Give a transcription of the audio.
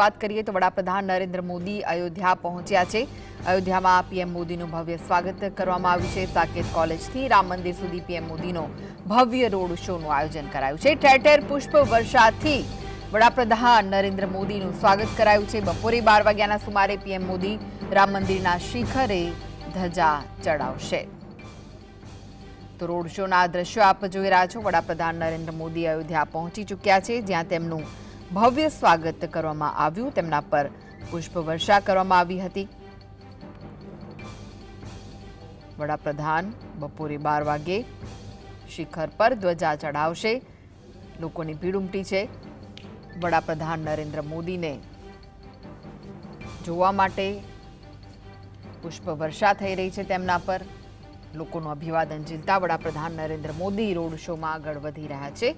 વાત કરીએ તો વડાપ્રધાન નરેન્દ્ર મોદી અયોધ્યા પહોંચ્યા છે। અયોધ્યામાં પીએમ મોદીનું ભવ્ય સ્વાગત કરવામાં આવ્યું છે। સાકેત કોલેજથી રામ મંદિર સુધી પીએમ મોદીનો ભવ્ય રોડ શોનું આયોજન કરાયું છે। ઠેર ઠેર પુષ્પ વર્ષાથી વડાપ્રધાન નરેન્દ્ર મોદીનું સ્વાગત કરાયું છે। બપોરે 12 વાગ્યાના સુમારે પીએમ મોદી રામ મંદિરના શિખરે ધજા ચડાવશે। તો રોડ શોના દ્રશ્યો આપ જોઈ રહ્યા છો। વડાપ્રધાન નરેન્દ્ર મોદી અયોધ્યા પહોંચી ચૂક્યા છે, જ્યાં તેમનું ભવ્ય સ્વાગત કરવામાં આવ્યું। તેમના પર પુષ્પવર્ષા કરવામાં આવી હતી। વડાપ્રધાન બપોરે 12 વાગે શિખર પર ધ્વજા ચઢાવશે। લોકોની ભીડ ઉમટી છે વડાપ્રધાન નરેન્દ્ર મોદીને જોવા માટે। પુષ્પવર્ષા થઈ રહી છે તેમના પર। લોકોનું અભિવાદન ઝીલતા વડાપ્રધાન નરેન્દ્ર મોદી રોડ શોમાં આગળ વધી રહ્યા છે।